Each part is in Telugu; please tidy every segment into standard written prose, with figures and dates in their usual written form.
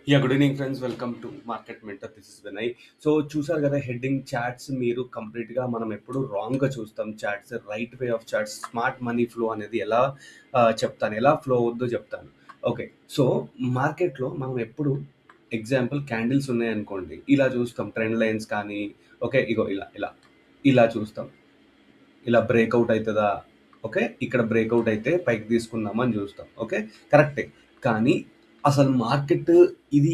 Good evening friends. Welcome to market mentor. This is Vinay. So చూసారు కదా హెడ్డింగ్ చార్ట్స్. మీరు కంప్లీట్‌గా మనం ఎప్పుడు రాంగ్‌గా చూస్తాం charts. Right way of charts, smart money flow అనేది ఎలా చెప్తాను. ఎలా ఫ్లో అవుద్దో చెప్తాను. ఓకే. సో మార్కెట్‌లో మనం ఎప్పుడు ఎగ్జాంపుల్ క్యాండిల్స్ ఉన్నాయనుకోండి. ఇలా చూస్తాం ట్రెండ్ లైన్స్ కానీ, ఓకే. ఇగో ఇలా, ఇలా, ఇలా చూస్తాం. ఇలా బ్రేక్అవుట్ అవుతుందా? ఓకే. ఇక్కడ బ్రేక్అవుట్ అయితే పైకి తీసుకుందామని చూస్తాం. ఓకే. కరెక్టే. కానీ అసలు మార్కెట్ ఇది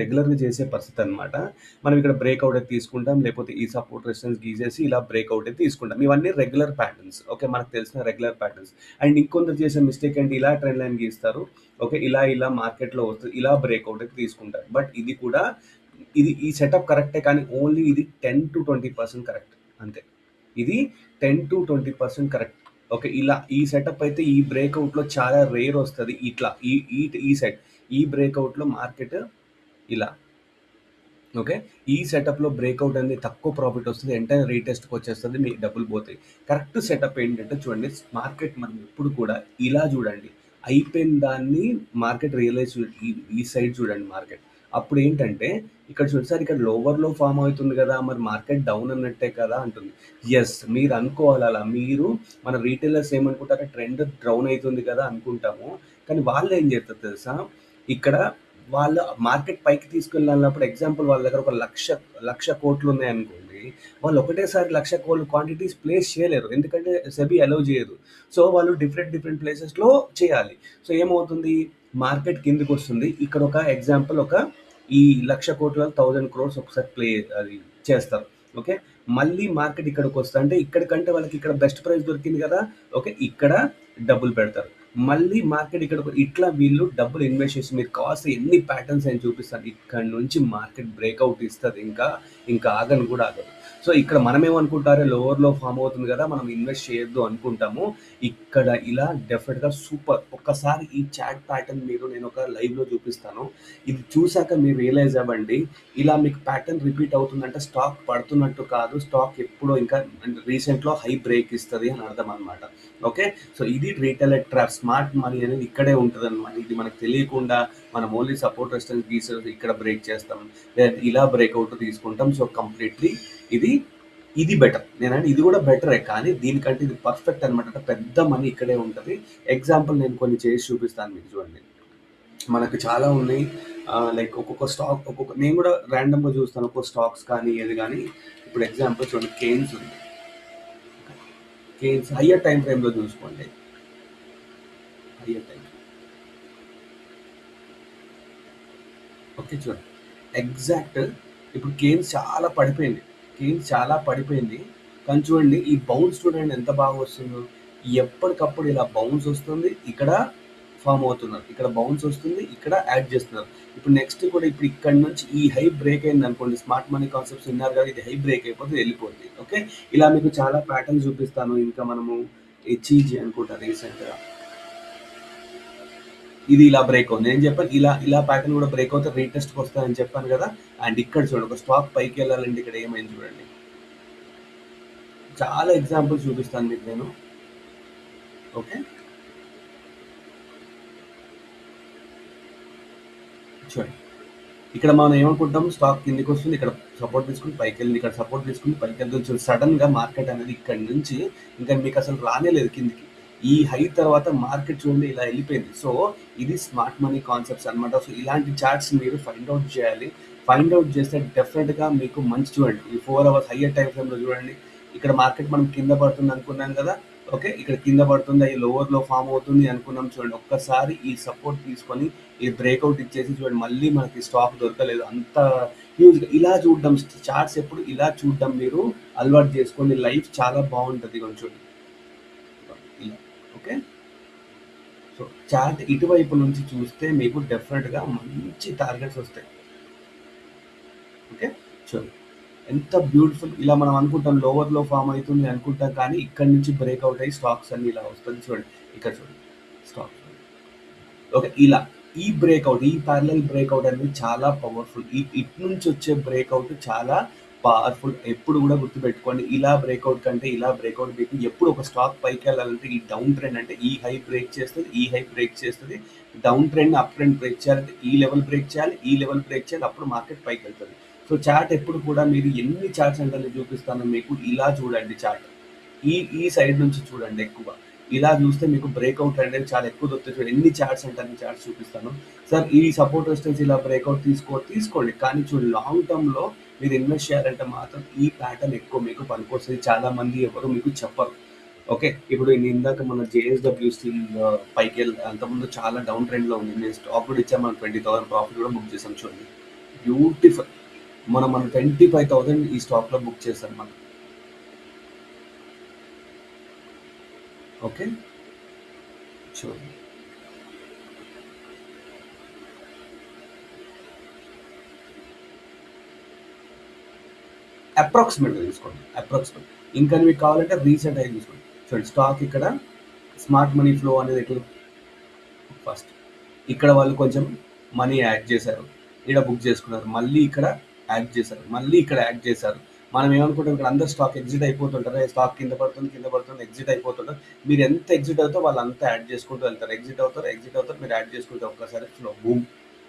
రెగ్యులర్‌గా చేసే పరిస్థితి అనమాట. మనం ఇక్కడ బ్రేక్అవుట్ అయితే తీసుకుంటాం. లేకపోతే ఈ సపోర్ట్ రెసిస్టెన్స్ గీసేసి ఇలా బ్రేక్అవుట్ అయితే తీసుకుంటాం. ఇవన్నీ రెగ్యులర్ ప్యాటర్న్స్. ఓకే. మనకు తెలిసిన రెగ్యులర్ ప్యాటర్న్స్. అండ్ ఇంకొందరు చేసే మిస్టేక్ ఏంటి, ఇలా ట్రెండ్ లైన్ గీస్తారు. ఓకే. ఇలా మార్కెట్‌లో వస్తది. ఇలా బ్రేక్అవుట్ అయితే తీసుకుంటారు. బట్ ఇది కూడా ఈ సెటప్ కరెక్టే, కానీ ఓన్లీ ఇది 10-20% కరెక్ట్ అంతే. ఇది 10-20% కరెక్ట్. ఓకే. ఇలా ఈ సెటప్ అయితే ఈ బ్రేక్అవుట్‌లో చాలా రేర్ వస్తది. ఇట్లా ఈ ఈ ఈ సెట్ ఈ బ్రేక్అవుట్‌లో మార్కెట్ ఇలా. ఓకే. ఈ సెటప్‌లో బ్రేక్అవుట్ అనేది తక్కువ ప్రాఫిట్ వస్తది. ఎంటైర్ రీటెస్ట్‌కి వచ్చేస్తది. మీ డబ్బులు పోతాయి. కరెక్ట్ సెటప్ ఏంటంటే చూడండి, మార్కెట్ మనం ఎప్పుడు కూడా ఇలా చూడండి. అయిపోయిన దాన్ని మార్కెట్ రియలైజ్ ఈ ఈ సైడ్ చూడండి మార్కెట్. అప్పుడు ఏంటంటే ఇక్కడ చూడండి సార్, ఇక్కడ లోవర్‌లో ఫార్మ్ అవుతుంది కదా! మరి మార్కెట్ డౌన్ అన్నట్టే కదా అంటుంది. యెస్. మీరు అనుకోవాలి అలా. మన రీటైలర్స్ ఏమనుకుంటారు, ట్రెండ్ డౌన్ అయితుంది కదా అనుకుంటాము. కానీ వాళ్ళు ఏం చేస్తారు తెలుసా? ఇక్కడ వాళ్ళ మార్కెట్ పైకి తీసుకెళ్ళాలన్నప్పుడు ఎగ్జాంపుల్ వాళ్ళ దగ్గర ఒక 1,00,00,000 కోట్లు ఉన్నాయనుకోండి. వాళ్ళు ఒకటేసారి 1,00,000 కోట్లు క్వాంటిటీస్ ప్లేస్ చేయలేరు. ఎందుకంటే సెబీ అలౌ చేయదు. సో వాళ్ళు డిఫరెంట్ ప్లేసెస్‌లో చేయాలి. సో ఏమవుతుంది, మార్కెట్ కిందకొస్తుంది. ఇక్కడ ఒక ఎగ్జాంపుల్ ఈ 1,00,000 కోట్లలో 1,000 క్రోర్స్ ఒకసారి అది చేస్తారు. ఓకే. మళ్ళీ మార్కెట్ ఇక్కడికొస్తా అంటే ఇక్కడికంటే వాళ్ళకి ఇక్కడ బెస్ట్ ప్రైస్ దొరికింది కదా! ఓకే. ఇక్కడ డబ్బులు పెడతారు. మళ్ళీ మార్కెట్ ఇట్లా వీళ్ళు డబ్బులు ఇన్వెస్ట్ చేసి మీకు కావాల్సిన ఎన్ని ప్యాటర్న్స్ నేను చూపిస్తాను. ఇక్కడ నుంచి మార్కెట్ బ్రేక్అవుట్ ఇస్తది. ఇంకా ఆగను కూడా ఆగదు. సో ఇక్కడ మనమేమనుకుంటారు, లోవర్‌లో ఫార్మ్ అవుతుంది కదా! మనం ఇన్వెస్ట్ చేయొద్దు అనుకుంటాము. ఇక్కడ ఇలా డెఫినిట్‌గా సూపర్. ఒక్కసారి ఈ చార్ట్ ప్యాటర్న్ నేను ఒక లైవ్‌లో చూపిస్తాను. ఇది చూసాక మీరు రియలైజ్ అవ్వండి. ఇలా మీకు ప్యాటర్న్ రిపీట్ అవుతుందంటే స్టాక్ పడుతున్నట్టు కాదు. స్టాక్ ఎప్పుడో ఇంకా రీసెంట్‌లో హై బ్రేక్ ఇస్తది అని అర్థం అనమాట. ఓకే. సో ఇది రీటైలర్ ట్రాప్. స్మార్ట్ మనీ అనేది ఇక్కడే ఉంటదనమాట. ఇది మనకు తెలియకుండా మనం ఓన్లీ సపోర్ట్ రెసిస్టెన్స్ గీసేసి ఇక్కడ బ్రేక్ చేస్తాం. లేదంటే ఇలా బ్రేక్అవుట్ తీసుకుంటాం. సో కంప్లీట్‌లీ ఇది ఇది బెటర్. నేనంటే ఇది కూడా బెటరే, కానీ దీనికంటే ఇది పర్ఫెక్ట్ అనమాట. అంటే పెద్ద మనీ ఇక్కడే ఉంటది. ఎగ్జాంపుల్ నేను కొన్ని చేసి చూపిస్తాను మీకు చూడండి. మనకు చాలా ఉన్నాయి. లైక్ ఒక్కొక్క స్టాక్ నేను కూడా ర్యాండమ్‌గా చూస్తాను. ఒక్కొక్క స్టాక్స్ కానీ ఏది కానీ. ఇప్పుడు ఎగ్జాంపుల్ చూడండి, కేన్స్ ఉంది. కేన్స్ హయ్యర్ టైమ్ ఫ్రేమ్‌లో చూసుకోండి. Higher time. ఓకే. చూడండి. ఎగ్జాక్ట్ ఇప్పుడు కేన్స్ చాలా పడిపోయింది. కానీ చూడండి ఈ బౌన్స్ చూడండి ఎంత బాగా వస్తుందో. ఎప్పటికప్పుడు ఇలా బౌన్స్ వస్తుంది. ఇక్కడ ఫార్మ్ అవుతున్నారు. ఇక్కడ బౌన్స్ వస్తుంది. ఇక్కడ యాడ్ చేస్తున్నారు. ఇప్పుడు నెక్స్ట్ కూడా ఇప్పుడు ఇక్కడ నుంచి ఈ హై బ్రేక్ అయిందనుకోండి. స్మార్ట్ మనీ కాన్సెప్ట్స్ విన్నారు కదా! ఇది హై బ్రేక్ అయిపోతే వెళ్ళిపోద్ది. ఓకే. ఇలా మీకు చాలా ప్యాటర్న్స్ చూపిస్తాను. ఇంకా మనము హెచ్‌ఈజీ అనుకుంటా రీసెంట్‌గా. ఇది ఇలా బ్రేక్ అవుతుంది. నేను చెప్పాను ఇలా ప్యాటర్న్ కూడా బ్రేక్ అవుతే రీటెస్ట్‌కి వస్తదని చెప్పాను కదా! అండ్ ఇక్కడ చూడండి, ఒక స్టాక్ పైకెళ్ళాలంటే ఇక్కడ ఏమైంది చూడండి. చాలా ఎగ్జాంపుల్స్ చూపిస్తాను మీకు నేను. ఓకే. చూడండి. ఇక్కడ మనం ఏమనుకుంటాం, స్టాక్ కిందకొస్తుంది. ఇక్కడ సపోర్ట్ తీసుకొని పైకెళ్ళింది. ఇక్కడ సపోర్ట్ తీసుకొని పైకెళ్తుంది. చూడండి, సడెన్‌గా మార్కెట్ అనేది ఇక్కడి నుంచి ఇంకా మీకసలు రానే లేదు కిందకి. ఈ హై తర్వాత మార్కెట్ చూడండి ఇలా ఎళ్ళిపోయింది. సో ఇది స్మార్ట్ మనీ కాన్సెప్ట్స్ అనమాట. సో ఇలాంటి చార్ట్స్ మీరు ఫైండ్ ఔట్ చేయాలి. ఫైండ్ ఔట్ చేస్తే డెఫినిట్‌గా మీకు మంచి చూడండి. ఈ 4 అవర్స్ హయ్యర్ టైమ్ ఫ్రేమ్‌లో చూడండి. ఇక్కడ మార్కెట్ మనం కింద పడుతుంది అనుకున్నాం కదా! ఓకే. ఇక్కడ కింద పడుతుంది. అయి లోవర్‌లో ఫార్మ్ అవుతుంది అనుకున్నాం చూడండి. ఒక్కసారి ఈ సపోర్ట్ తీసుకొని ఈ బ్రేక్అవుట్ ఇచ్చేసి చూడండి, మళ్ళీ మనకి స్టాక్ దొరకలేదు. అంత హ్యూజ్‌గా ఇలా చూడడం, చార్ట్స్ ఎప్పుడు ఇలా చూడడం మీరు అలవాటు చేసుకోండి. లైఫ్ చాలా బాగుంటది. ఇగోండి చూడండి. ఇలా. ఓకే. సో చార్ట్ ఇటువైపు నుంచి చూస్తే మీకు డెఫినెట్‌గా మంచి టార్గెట్స్ వస్తాయి. ఓకే. చూడండి. ఎంత బ్యూటిఫుల్. ఇలా మనం అనుకుంటాం లోవర్‌లో ఫార్మ్ అయితుంది అనుకుంటాం, కానీ ఇక్కడి నుంచి బ్రేక్అవుట్ అయ్యి స్టాక్స్ అన్నీ ఇలా వస్తుంది చూడండి. ఇక్కడ చూడండి. స్టాక్. ఓకే. ఈ బ్రేక్అవుట్, ఈ పారలెల్ బ్రేక్అవుట్ అనేది చాలా పవర్‌ఫుల్. ఇటు నుంచి వచ్చే బ్రేక్అవుట్ చాలా పవర్‌ఫుల్. ఎప్పుడు కూడా గుర్తుపెట్టుకోండి. ఇలా బ్రేక్అవుట్ కంటే ఇలా బ్రేక్అవుట్ మీకు ఎప్పుడు ఒక స్టాక్ పైకెళ్ళాలంటే ఈ డౌన్ ట్రెండ్ అంటే ఈ హై బ్రేక్ చేస్తది. ఈ హై బ్రేక్ చేస్తది. Down trend up trend break చేయాలంటే ఈ లెవెల్ బ్రేక్ చేయాలి, ఈ లెవెల్ బ్రేక్ చేయాలి, అప్పుడు మార్కెట్ పైకి వెళ్తుంది. సో చార్ట్ ఎప్పుడు కూడా మీరు ఎన్ని చార్ట్స్ అంటే చూపిస్తాను మీకు, ఇలా చూడండి చార్ట్, ఈ ఈ సైడ్ నుంచి చూడండి ఎక్కువ. ఇలా చూస్తే మీకు బ్రేక్అవుట్ అనేది చాలా ఎక్కువ దొరుకుతుంది. చూడండి ఎన్ని చార్ట్స్ అంటే అన్ని చార్ట్స్ చూపిస్తాను. సార్ ఈ సపోర్ట్ రెసిస్టెన్స్ ఇలా బ్రేక్అవుట్ తీసుకోండి, కానీ చూడండి లాంగ్ టర్మ్‌లో మీరు ఇన్వెస్ట్ చేయాలంటే మాత్రం ఈ ప్యాటర్న్ ఎక్కువ మీకు పనికొస్తది. చాలా మంది ఎవరు మీకు చెప్పరు. ఓకే. ఇప్పుడు నేను ఇందాక మన జేఎస్‌డబ్ల్యూ స్టీల్ అంతకుముందు చాలా డౌన్ ట్రెండ్‌లో ఉంది. నేను స్టాక్ కూడా ఇచ్చాను. మనం 20,000 ప్రాఫిట్ కూడా బుక్ చేసాం చూడండి. బ్యూటిఫుల్. మనం 25,000 ఈ స్టాక్‌లో బుక్ చేసాం మనం. ఓకే. చూడండి. అప్రాక్సిమేట్‌గా తీసుకోండి. ఇంకా మీకు కావాలంటే రీసెంట్ అయ్యి తీసుకోండి. చూడండి స్టాక్ ఇక్కడ స్మార్ట్ మనీ ఫ్లో అనేది ఎట్లా ఫస్ట్ ఇక్కడ వాళ్ళు కొంచెం మనీ యాడ్ చేశారు. ఈడ బుక్ చేసుకున్నారు. మళ్ళీ ఇక్కడ యాడ్ చేశారు. మళ్ళీ ఇక్కడ యాడ్ చేశారు. మనం ఏమనుకుంటాం, ఇక్కడ అందరు స్టాక్ ఎగ్జిట్ అయిపోతుంటారు. స్టాక్ కింద పడుతుంది, ఎగ్జిట్ అయిపోతుంటారు. మీరు ఎంత ఎగ్జిట్ అవుతారో వాళ్ళు అంతా యాడ్ చేసుకుంటూ వెళ్తారు. ఎగ్జిట్ అవుతారు, మీరు యాడ్ చేసుకుంటే ఒక్కసారి ఫ్లో బూమ్.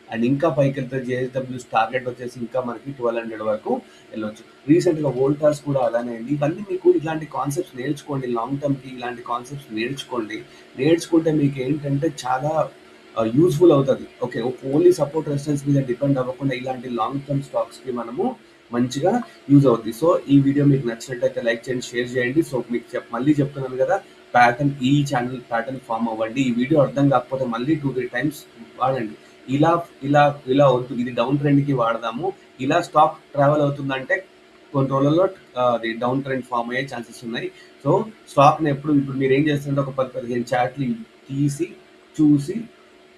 అండ్ ఇంకా పైకి వెళ్తే జేఎస్డబ్ల్యూ టార్గెట్ వచ్చేసి ఇంకా మనకి 1200 వరకు వెళ్ళొచ్చు. రీసెంట్గా వోల్టాస్ కూడా అలానే అండి. ఇవన్నీ మీకు ఇలాంటి కాన్సెప్ట్స్ నేర్చుకోండి. లాంగ్ టర్మ్కి ఇలాంటి కాన్సెప్ట్స్ నేర్చుకోండి. నేర్చుకుంటే మీకు ఏంటంటే చాలా యూస్ఫుల్ అవుతుంది. ఓకే, ఓన్లీ సపోర్ట్ రెసిస్టెన్స్ మీద డిపెండ్ అవ్వకుండా ఇలాంటి లాంగ్ టర్మ్ స్టాక్స్కి మనము మంచిగా యూజ్ అవుద్ది. సో ఈ వీడియో మీకు నచ్చినట్టయితే లైక్ చేయండి, షేర్ చేయండి. సో మీకు మళ్ళీ చెప్తున్నాను కదా, ఈ ఛానల్ ప్యాటర్న్ ఫామ్ అవ్వండి. ఈ వీడియో అర్థం కాకపోతే మళ్ళీ 2-3 టైమ్స్ వాడండి. ఇలా ఇలా ఇలా వద్దు, ఇది డౌన్ ట్రెండ్కి వాడదాము. ఇలా స్టాక్ ట్రావెల్ అవుతుందంటే కొన్ని రోజుల్లో అది డౌన్ ట్రెండ్ ఫామ్ అయ్యే ఛాన్సెస్ ఉన్నాయి. సో స్టాక్ని ఇప్పుడు మీరు ఏం చేస్తుంటే ఒక 10-15 చార్ట్లు తీసి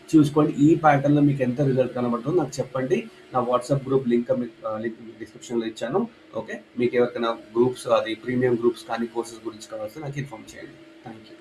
చూసుకోండి. ఈ ప్యాటర్న్లో మీకు ఎంత రిజల్ట్ కనబడుతుందో నాకు చెప్పండి. నా వాట్సాప్ గ్రూప్ లింక్ డిస్క్రిప్షన్లో ఇచ్చాను. ఓకే, మీకు ఎవరికైనా గ్రూప్స్, అది ప్రీమియం గ్రూప్స్ కానీ కోర్సెస్ గురించి కావాల్సి నాకు ఇన్ఫార్మ్ చేయండి. Thank you.